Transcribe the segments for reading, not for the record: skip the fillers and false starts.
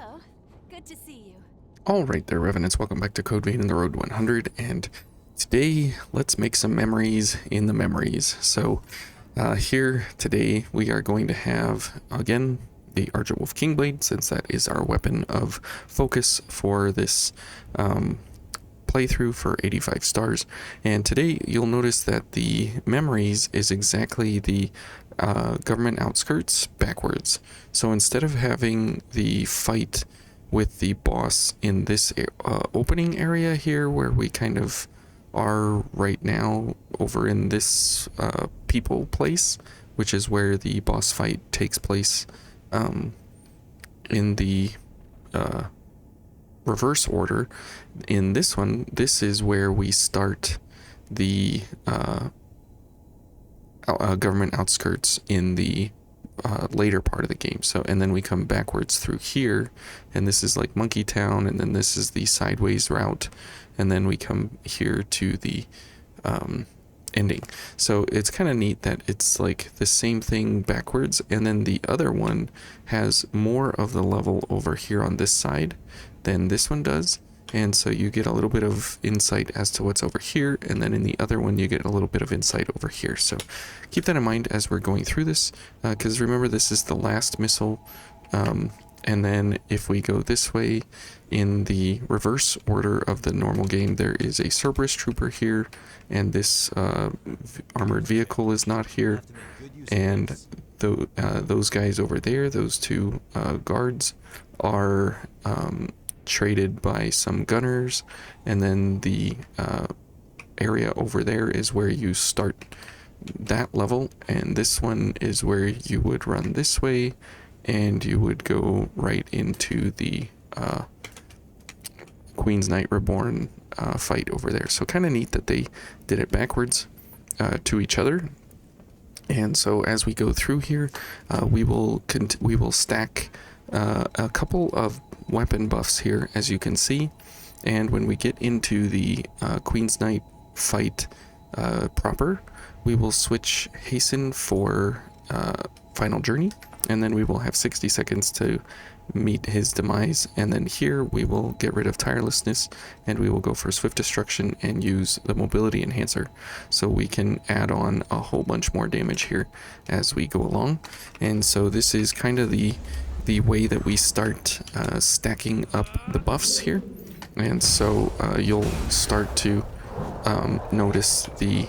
Hello. Good to see you. All right there, Revenants. Welcome back to Code Vein and the Road 100. And today, let's make some memories in the memories. So here today, we are going to have, again, the Argent Wolf Kingblade, since that is our weapon of focus for this playthrough for 85 stars. And today, you'll notice that the memories is exactly the government outskirts backwards. So instead of having the fight with the boss in this opening area here where we kind of are right now over in this people place, which is where the boss fight takes place in the reverse order. In this one, this is where we start the government outskirts in the later part of the game. So, and then we come backwards through here, and this is like Monkey Town, and then this is the sideways route, and then we come here to the ending. So it's kind of neat that it's like the same thing backwards, and then the other one has more of the level over here on this side than this one does. And so you get a little bit of insight as to what's over here, and then in the other one you get a little bit of insight over here. So keep that in mind as we're going through this, because remember, this is the last missile, and then if we go this way in the reverse order of the normal game, there is a Cerberus trooper here, and this armored vehicle is not here, and those guys over there, those two guards, are traded by some gunners, and then the area over there is where you start that level, and this one is where you would run this way and you would go right into the Queen's Knight Reborn fight over there. So kind of neat that they did it backwards to each other. And so as we go through here, we will stack a couple of weapon buffs here, as you can see, and when we get into the Queen's Knight fight proper, we will switch Hasten for Final Journey, and then we will have 60 seconds to meet his demise, and then here we will get rid of Tirelessness, and we will go for Swift Destruction and use the Mobility Enhancer, so we can add on a whole bunch more damage here as we go along. And so this is kind of the way that we start stacking up the buffs here. And so you'll start to notice the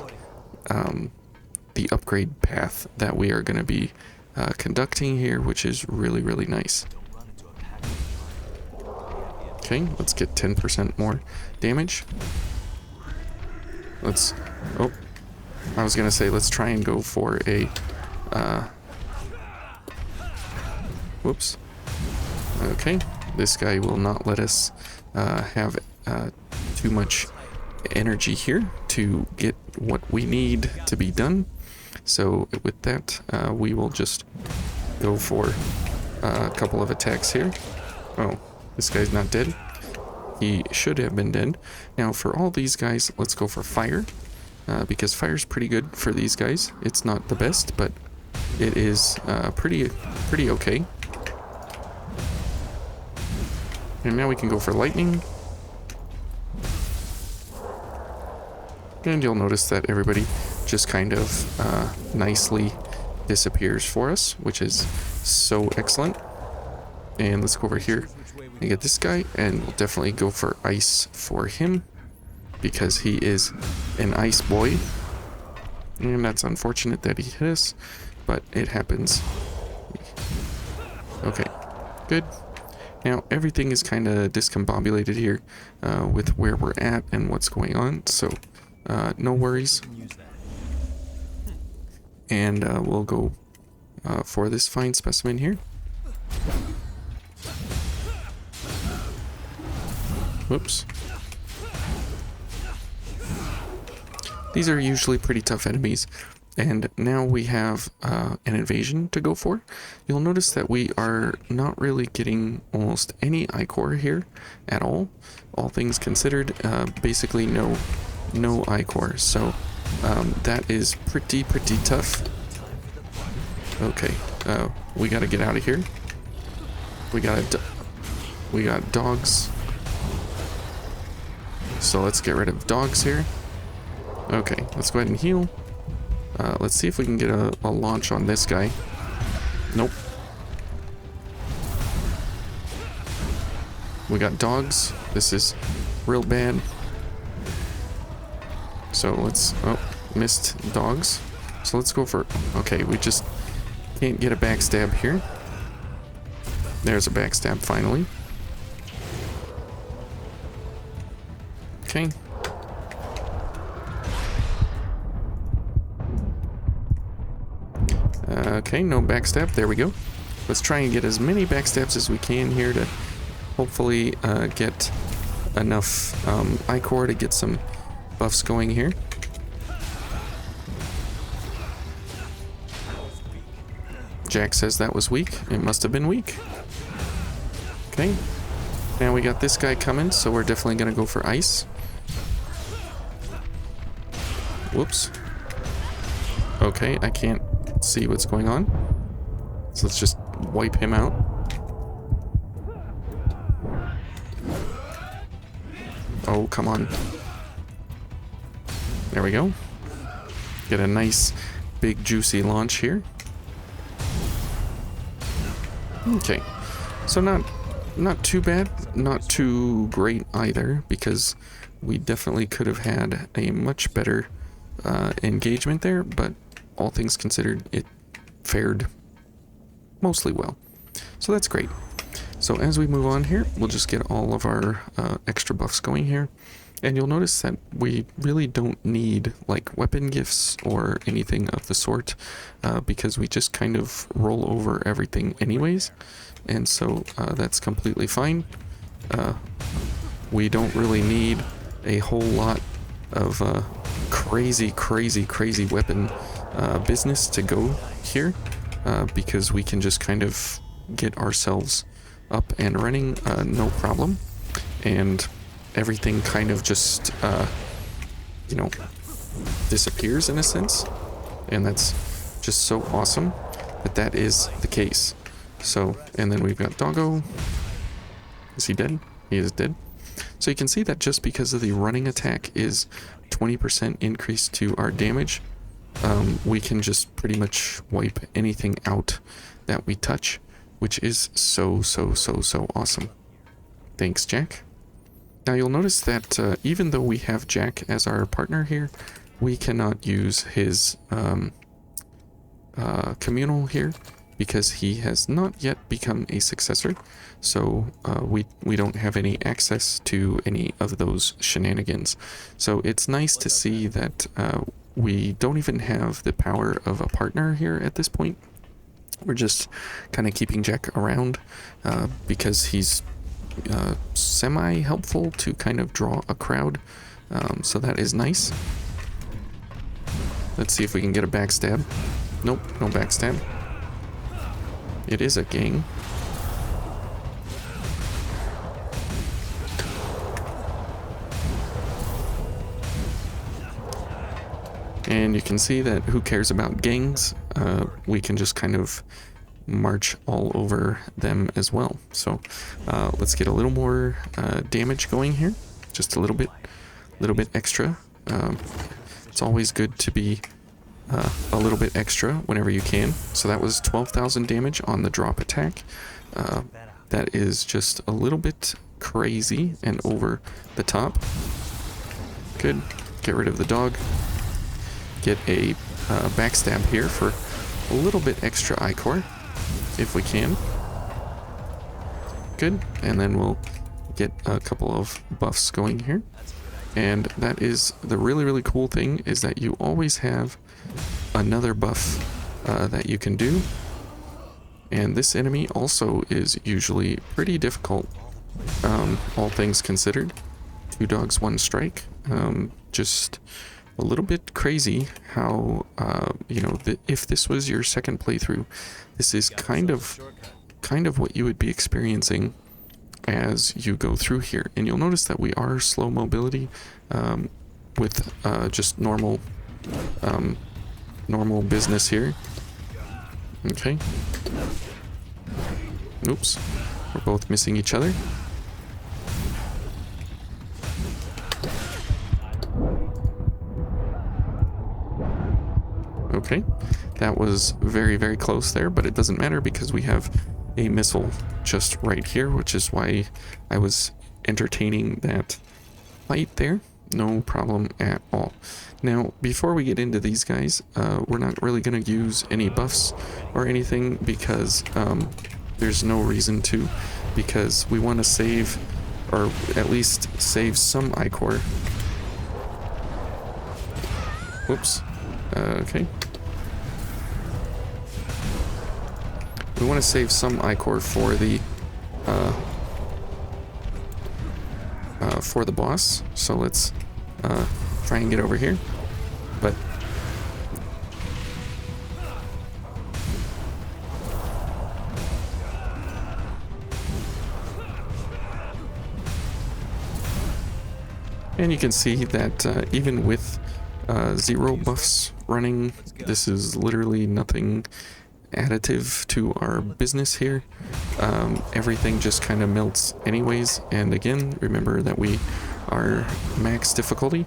upgrade path that we are going to be conducting here, which is really, really nice. Okay, let's get 10% more damage. Oh, I was going to say, let's try and go for a whoops. Okay, this guy will not let us have too much energy here to get what we need to be done. So with that, we will just go for a couple of attacks here. Oh, this guy's not dead. He should have been dead. Now for all these guys, let's go for fire, because fire's pretty good for these guys. It's not the best, but it is pretty okay. And now we can go for lightning. And you'll notice that everybody just kind of nicely disappears for us, which is so excellent. And let's go over here and get this guy, and we'll definitely go for ice for him, because he is an ice boy. And that's unfortunate that he hit us, but it happens. Okay, good. Now, everything is kind of discombobulated here with where we're at and what's going on, so no worries. And we'll go for this fine specimen here. Whoops. These are usually pretty tough enemies. And now we have an invasion to go for. You'll notice that we are not really getting almost any Ichor here at all. All things considered, basically no Ichor. So that is pretty tough. Okay, we gotta get out of here. We gotta We got dogs. So let's get rid of dogs here. Okay, let's go ahead and heal. Let's see if we can get a launch on this guy. Nope. We got dogs. This is real bad. So let's... Oh, missed dogs. So let's go for... Okay, we just can't get a backstab here. There's a backstab finally. Okay. Okay, no backstab. There we go. Let's try and get as many backstabs as we can here to hopefully get enough Ichor to get some buffs going here. Jack says that was weak. It must have been weak. Okay. Now we got this guy coming, so we're definitely going to go for ice. Whoops. Okay, I can't see what's going on. So let's just wipe him out. Oh, come on. There we go. Get a nice big juicy launch here. Okay. So not too bad, not too great either, because we definitely could have had a much better engagement there, but all things considered, it fared mostly well. So that's great. So as we move on here, we'll just get all of our extra buffs going here. And you'll notice that we really don't need like weapon gifts or anything of the sort because we just kind of roll over everything anyways. And so that's completely fine. We don't really need a whole lot of crazy weapon business to go here because we can just kind of get ourselves up and running no problem, and everything kind of just you know, disappears in a sense, and that's just so awesome that that is the case. So, and then we've got Doggo. Is he dead? He is dead. So you can see that just because of the running attack is 20% increase to our damage, we can just pretty much wipe anything out that we touch, which is so awesome. Thanks, Jack. Now you'll notice that even though we have Jack as our partner here, we cannot use his communal here because he has not yet become a successor. So we don't have any access to any of those shenanigans. So it's nice to see that we don't even have the power of a partner here at this point. We're just kind of keeping Jack around because he's semi-helpful to kind of draw a crowd. So that is nice. Let's see if we can get a backstab. Nope, no backstab. It is a gang. And you can see that who cares about gangs? We can just kind of march all over them as well. So let's get a little more damage going here. Just a little bit extra. It's always good to be a little bit extra whenever you can. So that was 12,000 damage on the drop attack. That is just a little bit crazy and over the top. Good. Get rid of the dog. Get a backstab here for a little bit extra Ichor, if we can. Good. And then we'll get a couple of buffs going here. And that is the really cool thing, is that you always have another buff that you can do. And this enemy also is usually pretty difficult, all things considered. 2 dogs, 1 strike. Just a little bit crazy how, you know, if this was your second playthrough, this is kind of what you would be experiencing as you go through here. And you'll notice that we are slow mobility with just normal business here. Okay. Oops. We're both missing each other. Okay, that was very, very close there, but it doesn't matter because we have a missile just right here, which is why I was entertaining that fight there. No problem at all. Now, before we get into these guys, we're not really going to use any buffs or anything because there's no reason to, because we want to save, or at least save some Ichor. Whoops. Okay. We want to save some Ichor for the boss. So let's try and get over here. But and you can see that even with 0 buffs running, this is literally nothing additive to our business here. Everything just kind of melts anyways, and again, remember that we are max difficulty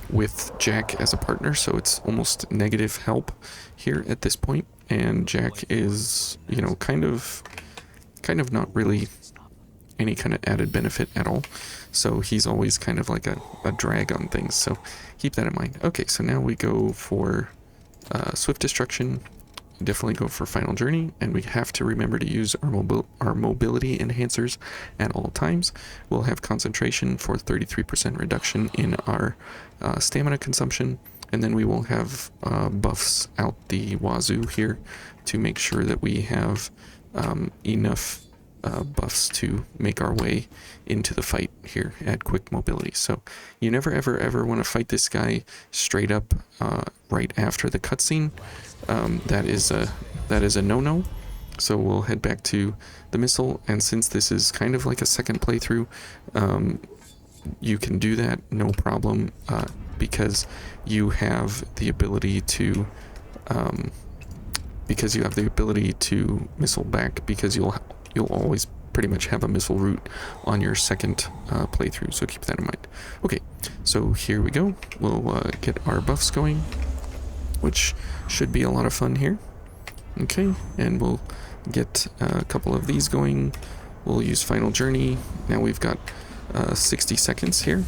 with Jack as a partner, so it's almost negative help here at this point, and Jack is, you know, kind of not really any kind of added benefit at all, so he's always kind of like a drag on things, so keep that in mind. Okay, so now we go for Swift Destruction. Definitely go for Final Journey, and we have to remember to use our mobility enhancers at all times. We'll have concentration for 33% reduction in our stamina consumption, and then we will have buffs out the wazoo here to make sure that we have enough buffs to make our way into the fight here at quick mobility. So you never ever want to fight this guy straight up right after the cutscene. That is a no-no. So we'll head back to the missile, and since this is kind of like a second playthrough, you can do that no problem, because you have the ability to missile back, because you'll always pretty much have a missile route on your second playthrough, so keep that in mind. Okay, so here we go. We'll get our buffs going, which should be a lot of fun here. Okay, and we'll get a couple of these going. We'll use Final Journey. Now we've got 60 seconds here.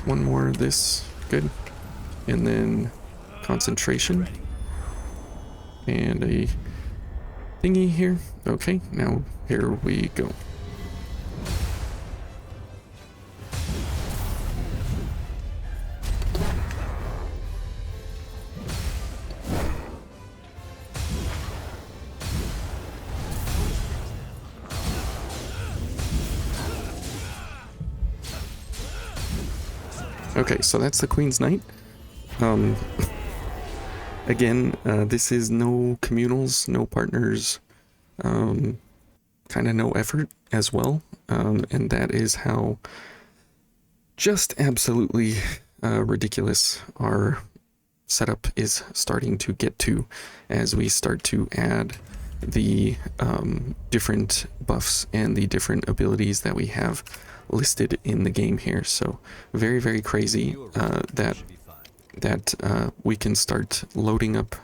One more of this, good. And then concentration. And a thingy here. Okay, now here we go. Okay, so that's the Queen's Knight. Again, this is no communals, no partners, kind of no effort as well, and that is how just absolutely ridiculous our setup is starting to get to as we start to add the different buffs and the different abilities that we have listed in the game here. So very, very crazy that we can start loading up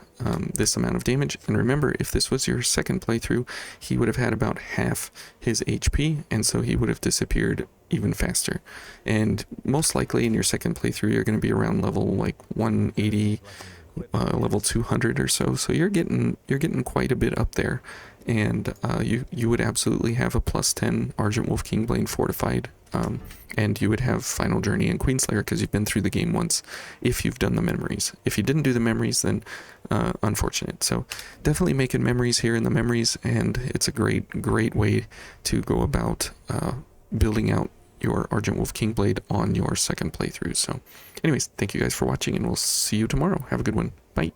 this amount of damage. And remember, if this was your second playthrough, he would have had about half his HP, and so he would have disappeared even faster. And most likely in your second playthrough, you're going to be around level like 180, level 200 or so. So you're getting quite a bit up there, and you would absolutely have a +10 Argent Wolf Kingblade fortified, and you would have Final Journey and Queenslayer because you've been through the game once if you've done the memories. If you didn't do the memories, then unfortunate. So definitely making memories here in the memories, and it's a great way to go about building out your Argent Wolf Kingblade on your second playthrough. So anyways, thank you guys for watching, and we'll see you tomorrow. Have a good one. Bye.